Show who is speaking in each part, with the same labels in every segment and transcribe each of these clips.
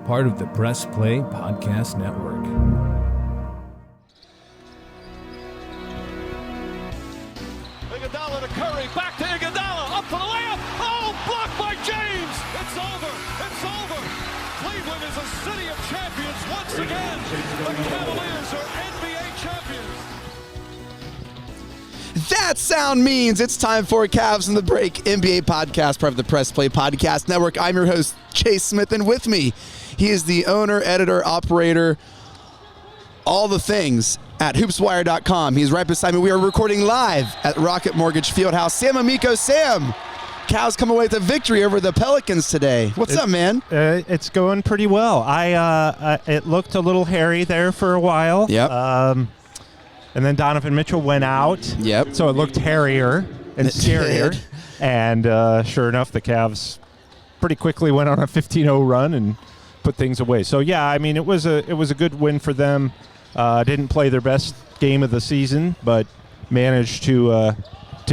Speaker 1: part of the Press Play Podcast Network.
Speaker 2: Iguodala to Curry, back to Iguodala, up for the layup. Oh, blocked by James. It's over. It's over. Cleveland is a city of champions once again. The Cavaliers are NBA champions.
Speaker 3: That sound means it's time for Cavs in the Break NBA podcast, part of the Press Play Podcast Network. I'm your host, Chase Smith, and with me, he is the owner, editor, operator, all the things at hoopswire.com. He's right beside me. We are recording live at Rocket Mortgage Fieldhouse. Sam Amico. Sam, Cavs come away with a victory over the Pelicans today. What's up, man?
Speaker 4: It's going pretty well. It looked a little hairy there for a while.
Speaker 3: Yep.
Speaker 4: And then Donovan Mitchell went out.
Speaker 3: Yep.
Speaker 4: So it looked hairier and scarier. And sure enough, the Cavs pretty quickly went on a 15-0 run and put things away. So yeah, I mean, it was a good win for them. Didn't play their best game of the season, but managed to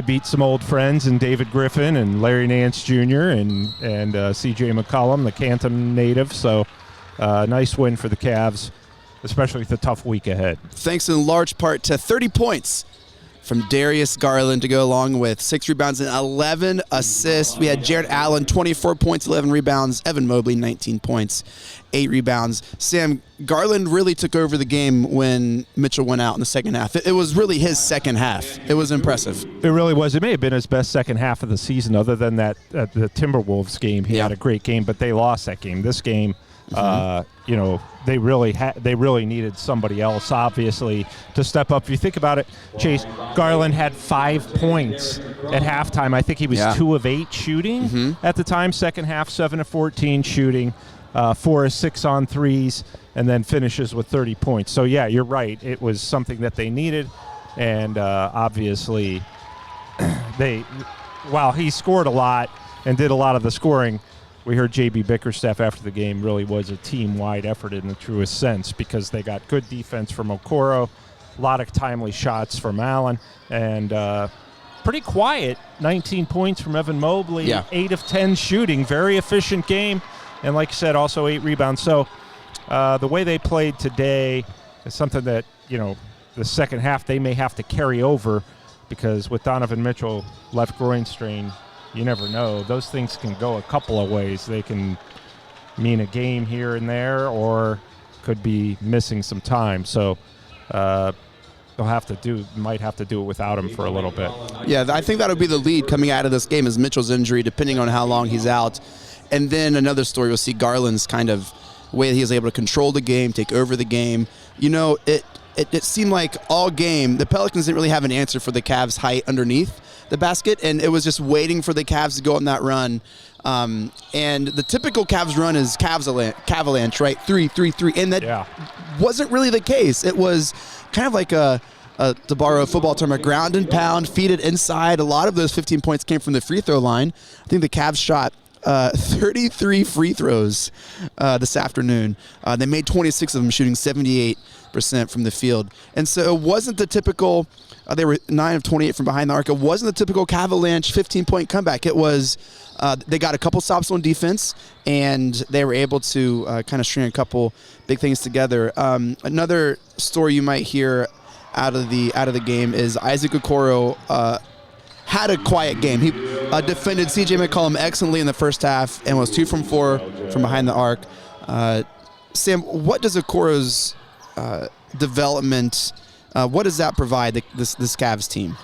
Speaker 4: beat some old friends and David Griffin and Larry Nance Jr. and C.J. McCollum, the Canton native. So nice win for the Cavs, especially with the tough week ahead.
Speaker 3: Thanks in large part to 30 points from Darius Garland to go along with 6 rebounds and 11 assists. We had Jared Allen, 24 points, 11 rebounds. Evan Mobley, 19 points, 8 rebounds. Sam, Garland really took over the game when Mitchell went out in the second half. It was really his second half. It was impressive.
Speaker 4: It really was. It may have been his best second half of the season, other than that the Timberwolves game. He had a great game, but they lost that game. This game, they really needed somebody else, obviously, to step up. If you think about it, Chase, Garland had 5 points at halftime. I think he was 2 of 8 shooting at the time. Second half, 7 of 14 shooting, 4 of 6 on threes, and then finishes with 30 points. So, yeah, you're right. It was something that they needed, and obviously while he scored a lot and did a lot of the scoring, we heard J.B. Bickerstaff after the game really was a team-wide effort in the truest sense because they got good defense from Okoro, a lot of timely shots from Allen, and pretty quiet, 19 points from Evan Mobley, 8 of 10 shooting, very efficient game, and like you said, also 8 rebounds. So the way they played today is something that, the second half they may have to carry over because with Donovan Mitchell, left groin strain, you never know. Those things can go a couple of ways. They can mean a game here and there or could be missing some time. So might have to do it without him for a little bit.
Speaker 3: Yeah, I think that'll be the lead coming out of this game is Mitchell's injury, depending on how long he's out. And then another story, we'll see Garland's kind of way that he was able to control the game, take over the game. It seemed like all game, the Pelicans didn't really have an answer for the Cavs' height underneath the basket, and it was just waiting for the Cavs to go on that run. And the typical Cavs run is Cavavalanche, right? 3-3-3, and that wasn't really the case. It was kind of like to borrow a football term, a ground and pound, feed it inside. A lot of those 15 points came from the free throw line. I think the Cavs shot 33 free throws this afternoon. They made 26 of them, shooting 78% from the field. And so it wasn't the typical, they were 9 of 28 from behind the arc. It wasn't the typical Cavavalanche 15-point comeback. It was, they got a couple stops on defense, and they were able to kind of string a couple big things together. Another story you might hear out of the game is Isaac Okoro had a quiet game. He defended C.J. McCollum excellently in the first half and was 2 from 4 from behind the arc. Sam, what does Okoro's development, what does that provide this Cavs team?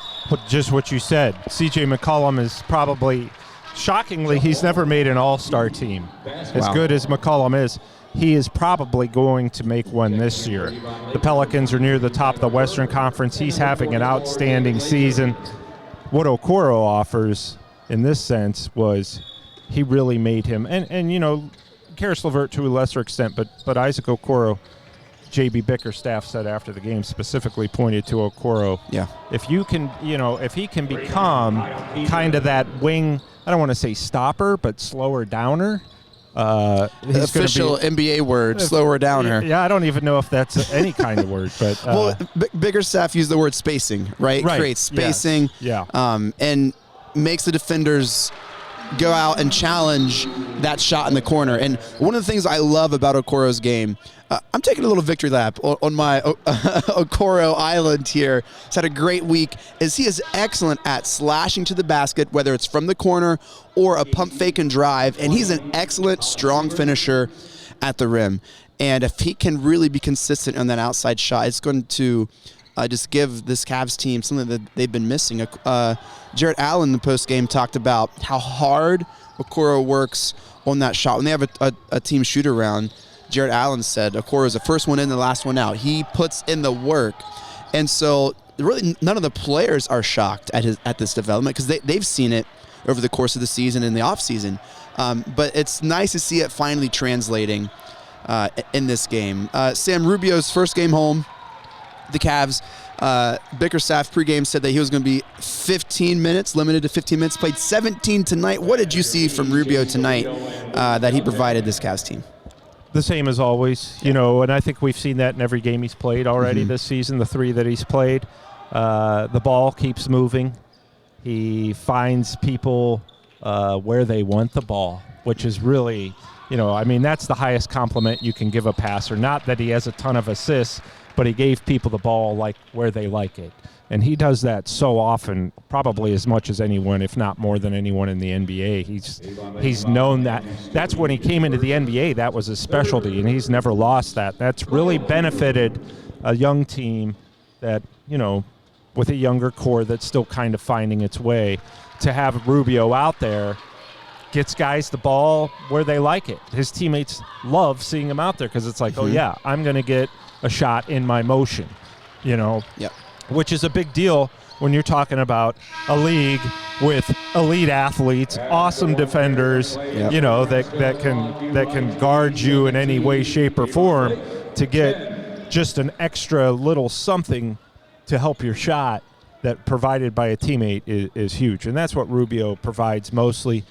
Speaker 4: Just what you said. C.J. McCollum is probably, shockingly, he's never made an all-star team. As good as McCollum is, he is probably going to make one this year. The Pelicans are near the top of the Western Conference. He's having an outstanding season. What Okoro offers in this sense was he really made him, and Karis LeVert to a lesser extent, but Isaac Okoro, J.B. Bickerstaff said after the game, specifically pointed to Okoro. Yeah. If you can, if he can become kind of that wing, I don't want to say stopper, but slower downer.
Speaker 3: Official NBA word, slower downer.
Speaker 4: Yeah, I don't even know if that's any kind of word, but
Speaker 3: well, Bickerstaff used the word spacing, right? Creates spacing,
Speaker 4: yes.
Speaker 3: and makes the defenders go out and challenge that shot in the corner. And one of the things I love about Okoro's game, I'm taking a little victory lap on my Okoro Island here. He's had a great week, is he is excellent at slashing to the basket, whether it's from the corner or a pump fake and drive, and he's an excellent, strong finisher at the rim. And if he can really be consistent on that outside shot, it's going to just give this Cavs team something that they've been missing. Jarrett Allen in the postgame talked about how hard Okoro works on that shot. When they have a team shoot around, Jarrett Allen said Okoro is the first one in, the last one out. He puts in the work. And so really none of the players are shocked at this development because they've seen it over the course of the season and the offseason. But it's nice to see it finally translating in this game. Sam Rubio's first game home, the Cavs, Bickerstaff pregame said that he was going to be 15 minutes, limited to 15 minutes, played 17 tonight. What did you see from Rubio tonight that he provided this Cavs team?
Speaker 4: The same as always, and I think we've seen that in every game he's played already this season, the 3 that he's played. The ball keeps moving. He finds people where they want the ball, which is really, that's the highest compliment you can give a passer. Not that he has a ton of assists, but he gave people the ball like where they like it. And he does that so often, probably as much as anyone, if not more than anyone in the NBA. He's known that. That's when he came into the NBA. That was his specialty, and he's never lost that. That's really benefited a young team that, with a younger core that's still kind of finding its way. To have Rubio out there gets guys the ball where they like it. His teammates love seeing him out there because it's like, oh, yeah, I'm going to get a shot in my motion,
Speaker 3: Yep.
Speaker 4: Which is a big deal when you're talking about a league with elite athletes, awesome defenders, that can guard you in any way, shape, or form. To get just an extra little something to help your shot that provided by a teammate is huge. And that's what Rubio provides mostly.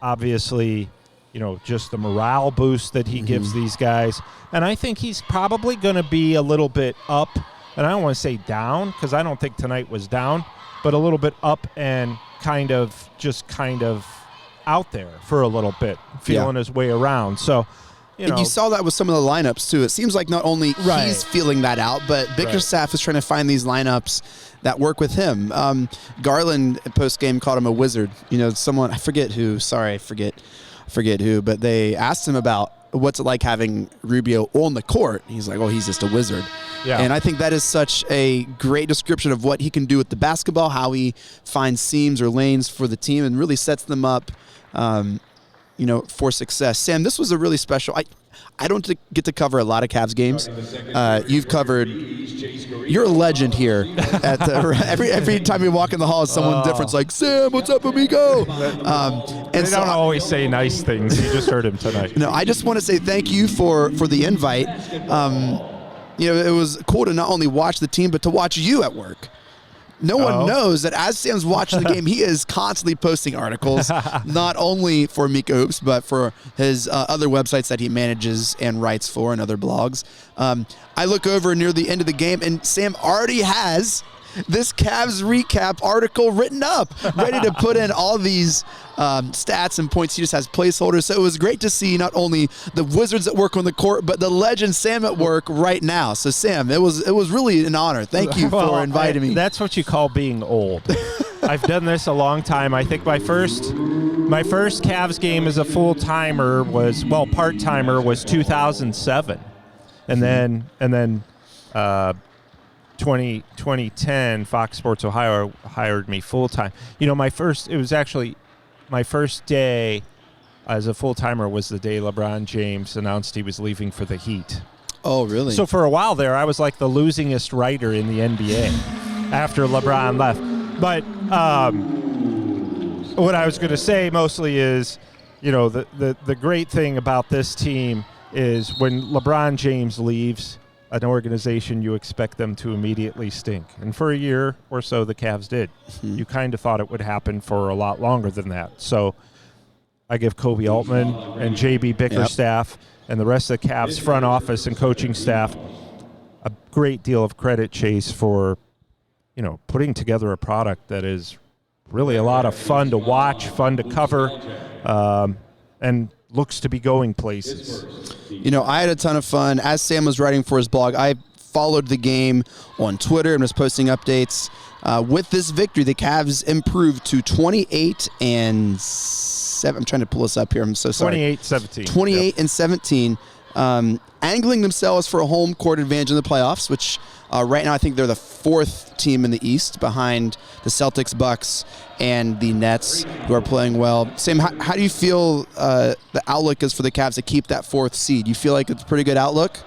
Speaker 4: Obviously, just the morale boost that he gives these guys. And I think he's probably going to be a little bit up, and I don't want to say down because I don't think tonight was down, but a little bit up and kind of out there for a little bit, feeling his way around. So,
Speaker 3: And you saw that with some of the lineups, too. It seems like not only he's feeling that out, but Bickerstaff is trying to find these lineups that work with him. Garland, post-game, called him a wizard. Someone, I forget who, but they asked him about what's it like having Rubio on the court. He's like, he's just a wizard. Yeah. And I think that is such a great description of what he can do with the basketball, how he finds seams or lanes for the team and really sets them up for success. Sam, this was a really special. I don't get to cover a lot of Cavs games. You've covered. You're a legend here. At every time you walk in the hall, someone different's like, Sam, what's up, amigo?
Speaker 4: They don't always say nice things. You just heard him tonight.
Speaker 3: No, I just want to say thank you for the invite. It was cool to not only watch the team, but to watch you at work. No one knows that as Sam's watching the game, he is constantly posting articles, not only for Amico Hoops, but for his other websites that he manages and writes for and other blogs. I look over near the end of the game, and Sam already has this Cavs recap article written up, ready to put in all these stats and points. He just has placeholders. So it was great to see not only the wizards that work on the court, but the legend Sam at work right now. So Sam, it was really an honor. Thank you for inviting me.
Speaker 4: That's what you call being old. I've done this a long time. I think my first Cavs game as a full-timer part-timer was 2007. And then 2010, Fox Sports Ohio hired me full-time. My first day as a full-timer was the day LeBron James announced he was leaving for the Heat.
Speaker 3: Oh, really?
Speaker 4: So for a while there, I was like the losingest writer in the NBA after LeBron left. But what I was going to say mostly is, the great thing about this team is when LeBron James leaves an organization, you expect them to immediately stink. And for a year or so, the Cavs did. You kind of thought it would happen for a lot longer than that. So I give Kobe Altman and JB Bickerstaff and the rest of the Cavs front office and coaching staff a great deal of credit, Chase, for putting together a product that is really a lot of fun to watch, fun to cover, and looks to be going places.
Speaker 3: You know, I had a ton of fun. As Sam was writing for his blog, I followed the game on Twitter and was posting updates. With this victory, the Cavs improved to 28-7. I'm trying to pull this up here. I'm so sorry.
Speaker 4: 28-17.
Speaker 3: 28-17. Angling themselves for a home court advantage in the playoffs, which right now I think they're the 4th team in the East behind the Celtics, Bucks, and the Nets, who are playing well. Sam, how do you feel the outlook is for the Cavs to keep that 4th seed? You feel like it's a pretty good outlook?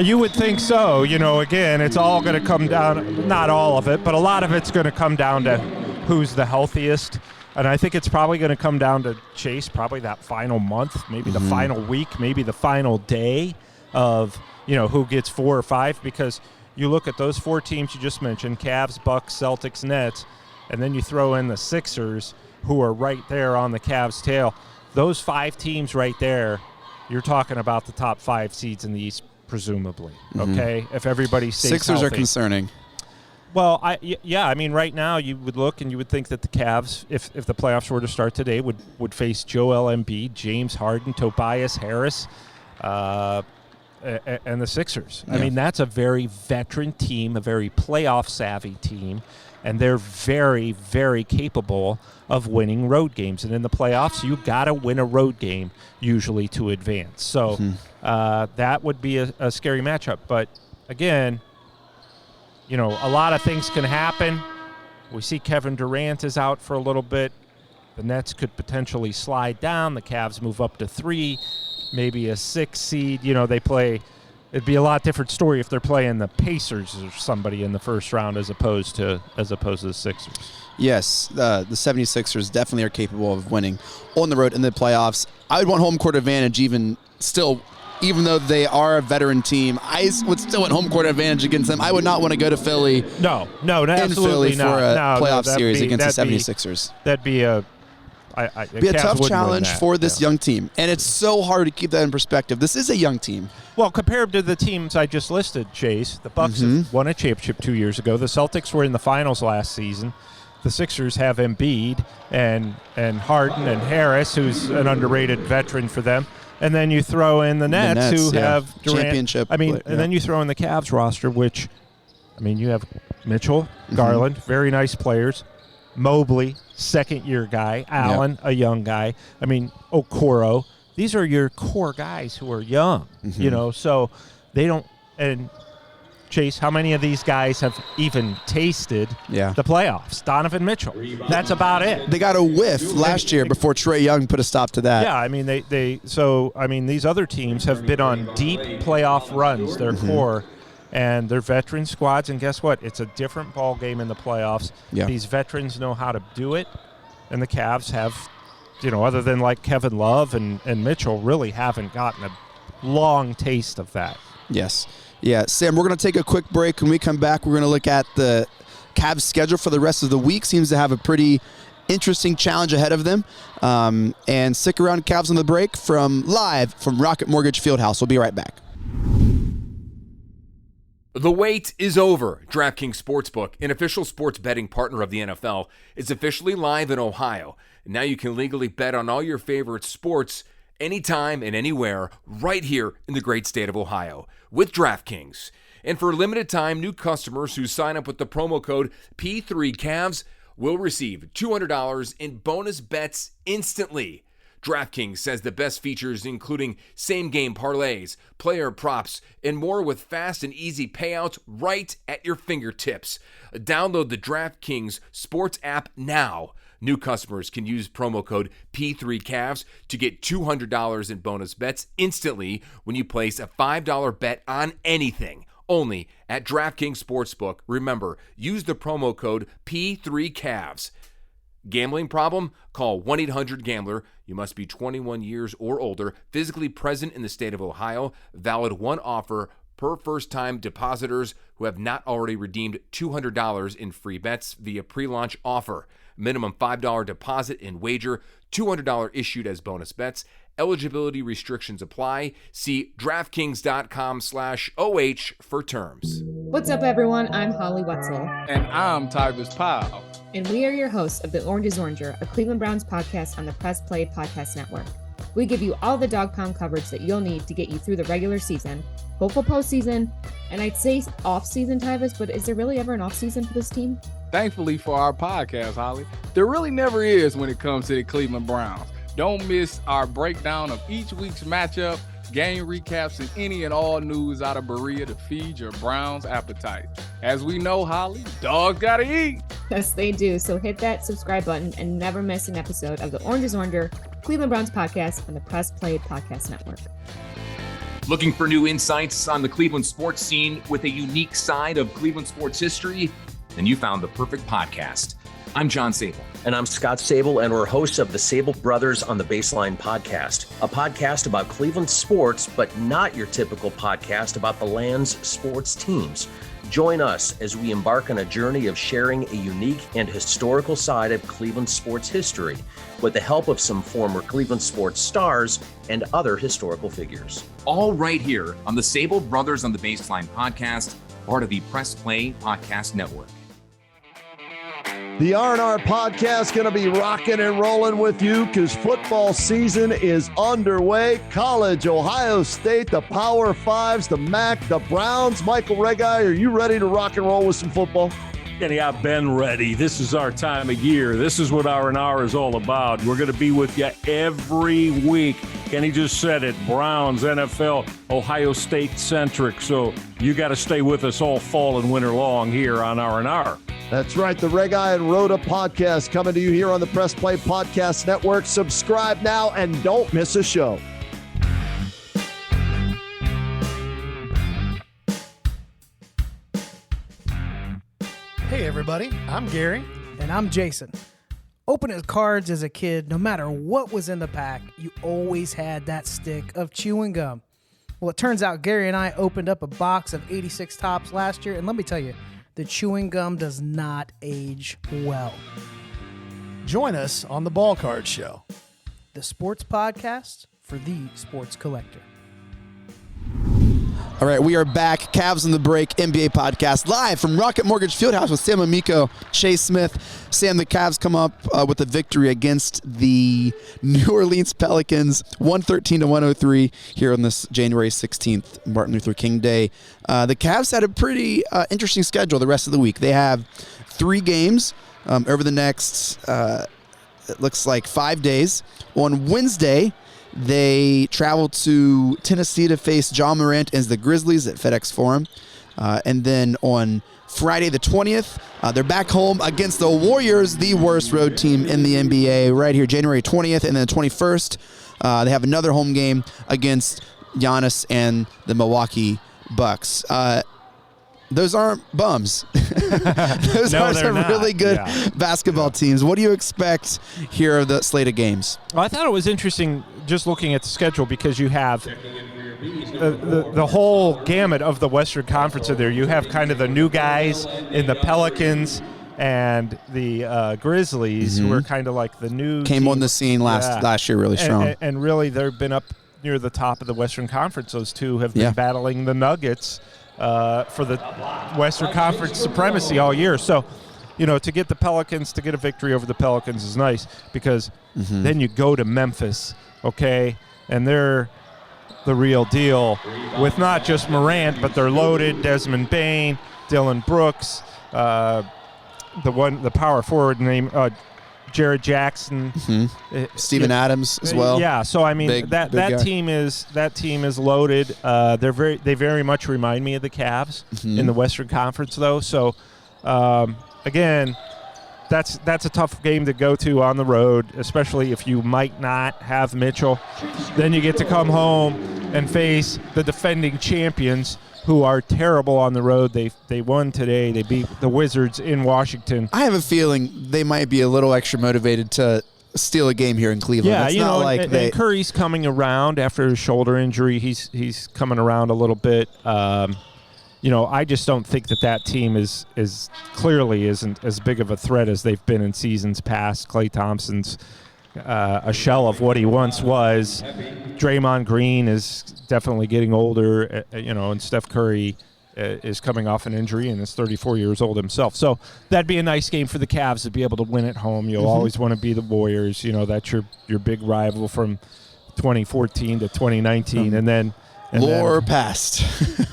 Speaker 4: You would think so. You know, again, it's all going to come down, not all of it, but a lot of it's going to come down to who's the healthiest. And I think it's probably going to come down to Chase, probably that final month, maybe the final week, maybe the final day of, you know, who gets 4 or 5, because you look at those 4 teams you just mentioned, Cavs, Bucks, Celtics, Nets, and then you throw in the Sixers, who are right there on the Cavs' tail. Those 5 teams right there, you're talking about the top 5 seeds in the East, presumably, okay? If everybody stays
Speaker 3: Sixers
Speaker 4: healthy.
Speaker 3: are concerning.
Speaker 4: Well, I mean, right now you would look and you would think that the Cavs, if the playoffs were to start today, would face Joel Embiid, James Harden, Tobias Harris, and the Sixers.
Speaker 3: Yeah.
Speaker 4: I mean, that's a very veteran team, a very playoff-savvy team, and they're very, very capable of winning road games. And in the playoffs, you got to win a road game usually to advance. So that would be a scary matchup. But, again, you know, a lot of things can happen. We see Kevin Durant is out for a little bit. The Nets could potentially slide down. The Cavs move up to 3, maybe a 6 seed. You know, they play. It'd be a lot different story if they're playing the Pacers or somebody in the first round as opposed to the Sixers.
Speaker 3: Yes, the 76ers definitely are capable of winning on the road in the playoffs. I would want home court advantage even though they are a veteran team. I would still want home court advantage against them. I would not want to go to Philly.
Speaker 4: No,
Speaker 3: in
Speaker 4: absolutely
Speaker 3: Philly for a playoff series
Speaker 4: be,
Speaker 3: against the
Speaker 4: that'd
Speaker 3: 76ers.
Speaker 4: That'd be a
Speaker 3: tough challenge for this young team, and it's so hard to keep that in perspective. This is a young team.
Speaker 4: Well, compared to the teams I just listed, Chase, the Bucks have won a championship 2 years ago. The Celtics were in the finals last season. The Sixers have Embiid and Harden and Harris, who's an underrated veteran for them. And then you throw in the Nets who have Durant.
Speaker 3: Championship.
Speaker 4: I mean, and then you throw in the Cavs roster, which, I mean, you have Mitchell, Garland, very nice players. Mobley, second-year guy. Allen, a young guy. I mean, Okoro. These are your core guys who are young, you know, so they don't – and Chase, how many of these guys have even tasted the playoffs? Donovan Mitchell. That's about it.
Speaker 3: They got a whiff last year before Trae Young put a stop to that.
Speaker 4: Yeah, I mean, these other teams have been on deep playoff runs, their core, and they're veteran squads, and guess what? It's a different ball game in the playoffs.
Speaker 3: Yeah.
Speaker 4: These veterans know how to do it, and the Cavs have, you know, other than like Kevin Love and Mitchell, really haven't gotten a long taste of that.
Speaker 3: Yes. Yeah, Sam, we're going to take a quick break. When we come back, we're going to look at the Cavs' schedule for the rest of the week. Seems to have a pretty interesting challenge ahead of them. And stick around, Cavs on the break, live from Rocket Mortgage Fieldhouse. We'll be right back.
Speaker 5: The wait is over. DrafKings Sportsbook, an official sports betting partner of the NFL, is officially live in Ohio. Now you can legally bet on all your favorite sports anytime and anywhere right here in the great state of Ohio with DraftKings. And for a limited time, new customers who sign up with the promo code P3Cavs will receive $200 in bonus bets instantly. DraftKings says the best features including same-game parlays, player props, and more with fast and easy payouts right at your fingertips. Download the DraftKings Sports app now. New customers can use promo code P3Cavs to get $200 in bonus bets instantly when you place a $5 bet on anything. Only at DrafKings Sportsbook. Remember, use the promo code P3Cavs. Gambling problem? Call 1-800-GAMBLER. You must be 21 years or older, physically present in the state of Ohio. Valid one offer per first-time depositors who have not already redeemed $200 in free bets via pre-launch offer. Minimum $5 deposit and wager, $200 issued as bonus bets. Eligibility restrictions apply. See DraftKings.com/OH for terms.
Speaker 6: What's up, everyone? I'm Holly Wetzel.
Speaker 7: And I'm Tybus Powell.
Speaker 6: And we are your hosts of The Orange is Oranger, a Cleveland Browns podcast on the Press Play Podcast Network. We give you all the dog pound coverage that you'll need to get you through the regular season, hopeful postseason, and I'd say off-season, Tybus, but is there really ever an off-season for this team?
Speaker 7: Thankfully for our podcast, Holly, there really never is when it comes to the Cleveland Browns. Don't miss our breakdown of each week's matchup, game recaps, and any and all news out of Berea to feed your Browns appetite. As we know, Holly, dogs gotta eat.
Speaker 6: Yes, they do. So hit that subscribe button and never miss an episode of the Orange is Oranger, Cleveland Browns podcast on the Press Play Podcast Network.
Speaker 5: Looking for new insights on the Cleveland sports scene with a unique side of Cleveland sports history? Then you found the perfect podcast. I'm John Sable.
Speaker 8: And I'm Scott Sable, and we're hosts of the Sable Brothers on the Baseline podcast, a podcast about Cleveland sports, but not your typical podcast about the land's sports teams. Join us as we embark on a journey of sharing a unique and historical side of Cleveland sports history with the help of some former Cleveland sports stars and other historical figures.
Speaker 5: All right here on the Sable Brothers on the Baseline podcast, part of the Press Play Podcast Network.
Speaker 9: The R&R podcast going to be rocking and rolling with you because football season is underway. College, Ohio State, the Power Fives, the MAC, the Browns. Michael Regai, are you ready to rock and roll with some football?
Speaker 10: Kenny, I've been ready. This is our time of year. This is what R&R is all about. We're going to be with you every week. Kenny just said it, Browns, NFL, Ohio State centric. So you got to stay with us all fall and winter long here on R&R.
Speaker 9: That's right. The Regai and Rhoda podcast coming to you here on the Press Play Podcast Network. Subscribe now and don't miss a show.
Speaker 11: Hey everybody, I'm Gary. And I'm Jason. Opening cards as a kid, no matter what was in the pack, you always had that stick of chewing gum. Well, it turns out Gary and I opened up a box of 86 Tops last year, and let me tell you, the chewing gum does not age well.
Speaker 12: Join us on the Ball Card Show,
Speaker 11: the sports podcast for the sports collector.
Speaker 3: All right, we are back. Cavs on the Break NBA podcast live from Rocket Mortgage Fieldhouse with Sam Amico, Chase Smith. Sam, the Cavs come up with a victory against the New Orleans Pelicans, 113-103 here on this January 16th, Martin Luther King Day. The Cavs had a pretty interesting schedule the rest of the week. They have 3 games over the next, it looks like 5 days. On Wednesday, they travel to Tennessee to face John Morant as the Grizzlies at FedEx Forum. And then on Friday the 20th, they're back home against the Warriors, the worst road team in the NBA, right here, January 20th. And then the 21st, they have another home game against Giannis and the Milwaukee Bucks. Those aren't bums. Those are some really good basketball teams. What do you expect here of the slate of games?
Speaker 4: Well, I thought it was interesting just looking at the schedule because you have the whole gamut of the Western Conference in there. You have kind of the new guys in the Pelicans and the Grizzlies, who are kind of like the new
Speaker 3: came
Speaker 4: team.
Speaker 3: On the scene last year really strong.
Speaker 4: And really they've been up near the top of the Western Conference. Those two have been battling the Nuggets for the Western Conference supremacy all year. So, you know, to get the Pelicans, to get a victory over the Pelicans is nice because then you go to Memphis, okay, and they're the real deal with not just Morant, but they're loaded. Desmond Bane, Dylan Brooks, the power forward name, Jared Jackson,
Speaker 3: Steven Adams as well.
Speaker 4: Yeah, so I mean
Speaker 3: big
Speaker 4: that
Speaker 3: guy.
Speaker 4: team is loaded. They very much remind me of the Cavs in the Western Conference though. So again, that's a tough game to go to on the road, especially if you might not have Mitchell. Then you get to come home and face the defending champions, who are terrible on the road. They won today. They beat the Wizards in Washington.
Speaker 3: I have a feeling they might be a little extra motivated to steal a game here in Cleveland.
Speaker 4: Yeah,
Speaker 3: it's not like
Speaker 4: and Curry's coming around after his shoulder injury. He's coming around a little bit. I just don't think that team is clearly isn't as big of a threat as they've been in seasons past. Klay Thompson's a shell of what he once was. Draymond Green is definitely getting older, and Steph Curry is coming off an injury and is 34 years old himself. So that'd be a nice game for the Cavs to be able to win at home. You'll always want to be the Warriors. That's your big rival from 2014 to 2019, and then
Speaker 3: past.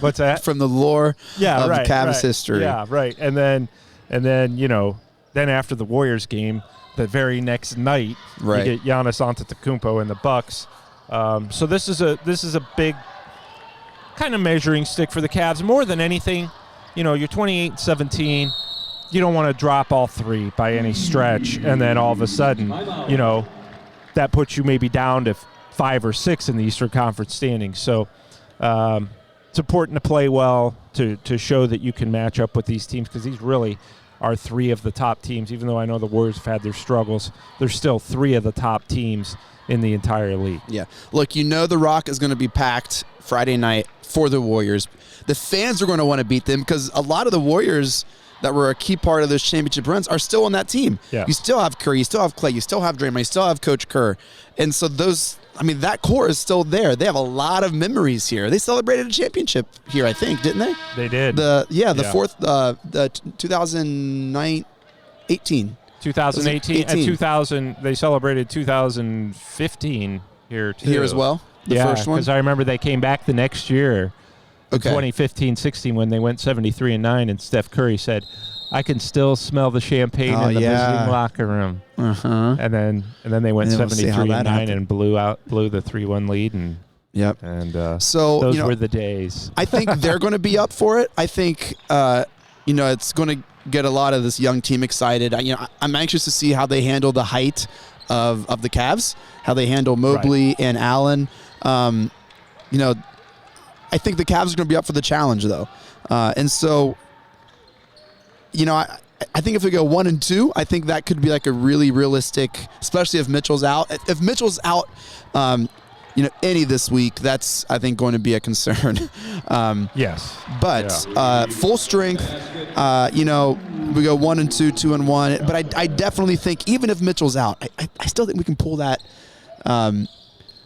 Speaker 4: What's that?
Speaker 3: From the lore of the Cavs history.
Speaker 4: Yeah, right. And then then after the Warriors game, the very next night, you get Giannis Antetokounmpo and the Bucks. So this is a big kind of measuring stick for the Cavs. More than anything, you're 28-17. You don't want to drop all three by any stretch, and then all of a sudden, that puts you maybe down to 5 or 6 in the Eastern Conference standings. So it's important to play well to show that you can match up with these teams, because these really are 3 of the top teams. Even though I know the Warriors have had their struggles, they're still 3 of the top teams in the entire league.
Speaker 3: Yeah. Look, the Rock is going to be packed Friday night for the Warriors. The fans are going to want to beat them because a lot of the Warriors that were a key part of those championship runs are still on that team.
Speaker 4: Yeah.
Speaker 3: You still have Curry, you still have Clay, you still have Draymond, you still have Coach Kerr. And so that core is still there. They have a lot of memories here. They celebrated a championship here, I think, didn't they?
Speaker 4: They did.
Speaker 3: Fourth, 2018.
Speaker 4: 2018 and 2000. They celebrated 2015 here too.
Speaker 3: Here as well. The first one,
Speaker 4: because I remember they came back the next year, 2015-16, when they went 73-9, and Steph Curry said, "I can still smell the champagne in the visiting locker room." And then they went 73-9 and blew the 3-1 lead, and
Speaker 3: so
Speaker 4: those were the days.
Speaker 3: I think they're going to be up for it. I think it's going to get a lot of this young team excited. I'm anxious to see how they handle the height of the Cavs, how they handle Mobley and Allen. I think the Cavs are going to be up for the challenge, though. And so, I think if we go 1-2, I think that could be like a really realistic, especially if Mitchell's out. If Mitchell's out, any this week, that's, I think, going to be a concern.
Speaker 4: Yes.
Speaker 3: But full strength, we go 1-2, 2-1. But I definitely think even if Mitchell's out, I still think we can pull that.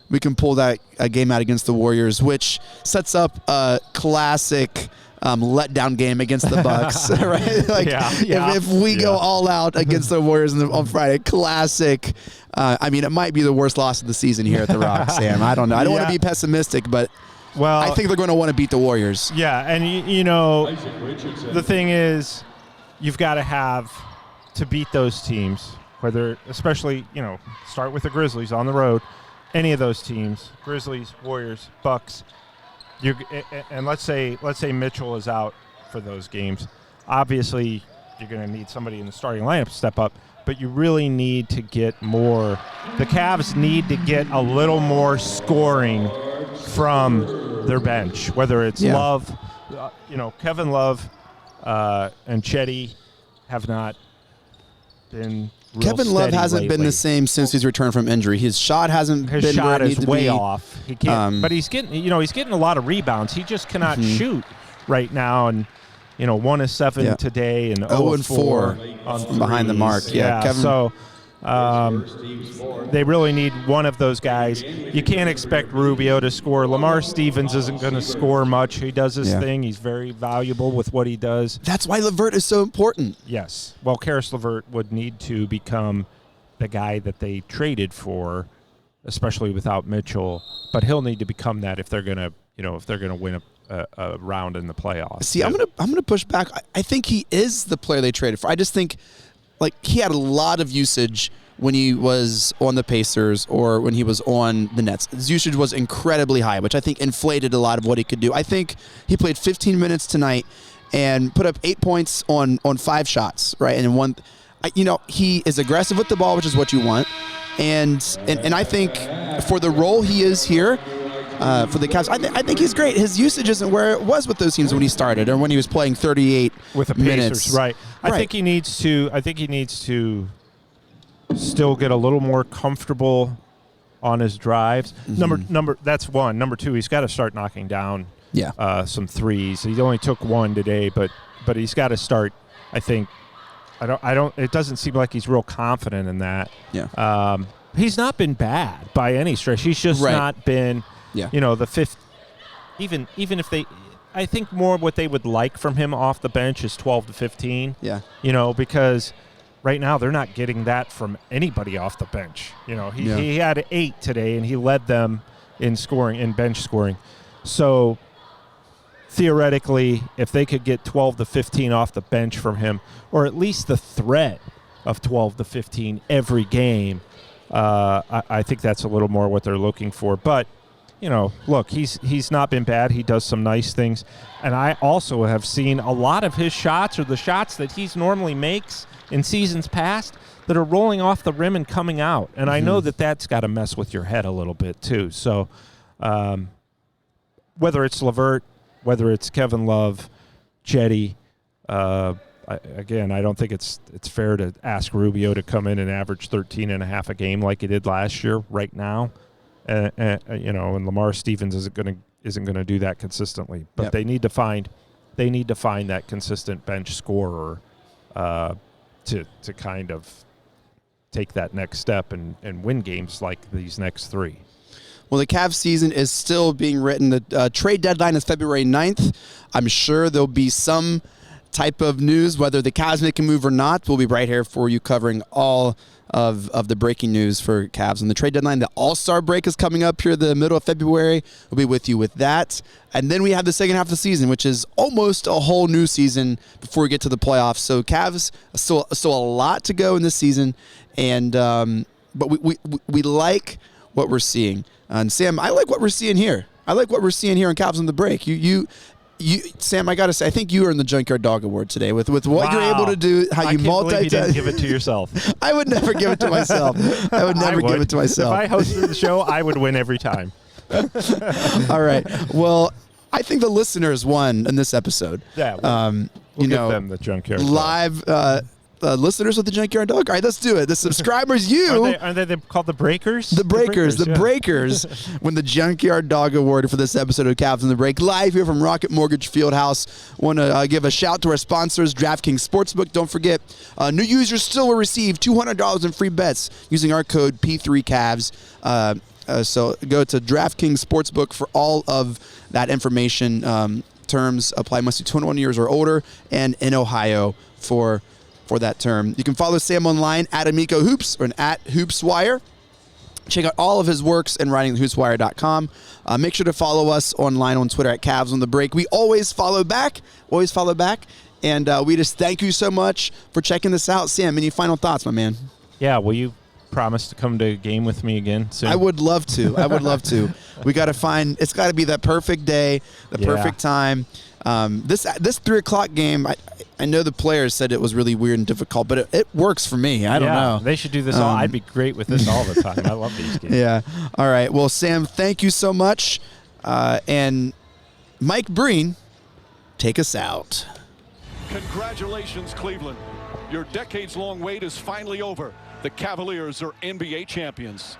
Speaker 3: We can pull that game out against the Warriors, which sets up a classic letdown game against the Bucks, right? If we go all out against the Warriors on Friday, classic. It might be the worst loss of the season here at the Rock, Sam. I don't know. I don't want to be pessimistic, but I think they're going to want to beat the Warriors.
Speaker 4: Yeah, and the thing is, you've got to beat those teams, whether especially start with the Grizzlies on the road. Any of those teams, Grizzlies, Warriors, Bucks, and let's say Mitchell is out for those games. Obviously, you're going to need somebody in the starting lineup to step up, but you really need to get more. The Cavs need to get a little more scoring from their bench, whether it's Love, Kevin Love and Chetty have not been.
Speaker 3: Kevin Love hasn't been the same since he's returned from injury. His shot hasn't been
Speaker 4: His shot
Speaker 3: where it
Speaker 4: is
Speaker 3: needs to
Speaker 4: way
Speaker 3: be.
Speaker 4: off. He can't, but he's getting a lot of rebounds. He just cannot shoot right now. And 1-7 today and
Speaker 3: 0-4
Speaker 4: on
Speaker 3: behind the mark. Kevin.
Speaker 4: So they really need one of those guys. You can't expect Rubio to score. Lamar Stevens isn't going to score much. He does his thing. He's very valuable with what he does.
Speaker 3: That's why LeVert is so important.
Speaker 4: Yes. Well, Karis LeVert would need to become the guy that they traded for, especially without Mitchell. But he'll need to become that if they're going to, win a round in the playoffs.
Speaker 3: See, I'm gonna push back. I think he is the player they traded for. I just think he had a lot of usage when he was on the Pacers or when he was on the Nets. His usage was incredibly high, which I think inflated a lot of what he could do. I think he played 15 minutes tonight and put up 8 points on 5 shots, right? And one, he is aggressive with the ball, which is what you want. And I think for the role he is here, for the Cavs, I think he's great. His usage isn't where it was with those teams when he started or when he was playing 38
Speaker 4: with the
Speaker 3: minutes.
Speaker 4: Pacers, right? I think he needs to still get a little more comfortable on his drives. Number that's one. Number two, he's got to start knocking down some threes. He only took one today, but he's got to start. I think I don't. It doesn't seem like he's real confident in that.
Speaker 3: Yeah.
Speaker 4: He's not been bad by any stretch. He's just not been.
Speaker 3: Yeah.
Speaker 4: The fifth. Even if they, I think more what they would like from him off the bench is 12 to 15.
Speaker 3: Yeah.
Speaker 4: Because right now they're not getting that from anybody off the bench. He had 8 today, and he led them in scoring, in bench scoring. So theoretically, if they could get 12 to 15 off the bench from him, or at least the threat of 12 to 15 every game, I think that's a little more what they're looking for. But, look, he's not been bad. He does some nice things. And I also have seen a lot of his shots, or the shots that he's normally makes in seasons past, that are rolling off the rim and coming out. And I know that that's got to mess with your head a little bit too. So whether it's LeVert, whether it's Kevin Love, Chetty, I don't think it's fair to ask Rubio to come in and average 13.5 a game like he did last year right now. And Lamar Stevens isn't going to do that consistently. But they need to find that consistent bench scorer to kind of take that next step and win games like these next 3.
Speaker 3: Well, the Cavs season is still being written. The trade deadline is February 9th. I'm sure there'll be some type of news, whether the Cavs make a move or not. We'll be right here for you covering all of the breaking news for Cavs on the trade deadline. The All-Star break is coming up here the middle of February. We'll be with you with that. And then we have the second half of the season, which is almost a whole new season before we get to the playoffs. So Cavs, still a lot to go in this season. And but we like what we're seeing. And Sam, I like what we're seeing here. I like what we're seeing here on Cavs on the Break. You, Sam, I gotta say, I think you earned the Junkyard Dog Award today with what you're able to do, how you multitask.
Speaker 4: You didn't give it to yourself.
Speaker 3: I would never give it to myself. I would never give it to myself.
Speaker 4: If I hosted the show, I would win every time.
Speaker 3: All right. Well, I think the listeners won in this episode.
Speaker 4: Yeah. We'll give them the Junkyard
Speaker 3: live. Listeners with the Junkyard Dog. All right, let's do it. The subscribers,
Speaker 4: are they called the Breakers?
Speaker 3: The Breakers win the Junkyard Dog Award for this episode of Cavs on the Break, live here from Rocket Mortgage Fieldhouse. Want to give a shout to our sponsors, DrafKings Sportsbook. Don't forget, new users still will receive $200 in free bets using our code P3Cavs. So go to DrafKings Sportsbook for all of that information. Terms apply, must be 21 years or older, and in Ohio for that term. You can follow Sam online at Amico Hoops or at HoopsWire. Check out all of his works and writing at hoopswire.com. Make sure to follow us online on Twitter at Cavs on the Break. We always follow back. And we just thank you so much for checking this out. Sam, any final thoughts, my man?
Speaker 4: Yeah, will you promise to come to a game with me again soon?
Speaker 3: I would love to. We got to find, it's got to be that perfect day, perfect time. This 3 o'clock game, I know the players said it was really weird and difficult, but it works for me. I don't know.
Speaker 4: They should do this all. I'd be great with this all the time. I love these games.
Speaker 3: Yeah. All right. Well, Sam, thank you so much. And Mike Breen, take us out.
Speaker 2: Congratulations, Cleveland. Your decades-long wait is finally over. The Cavaliers are NBA champions.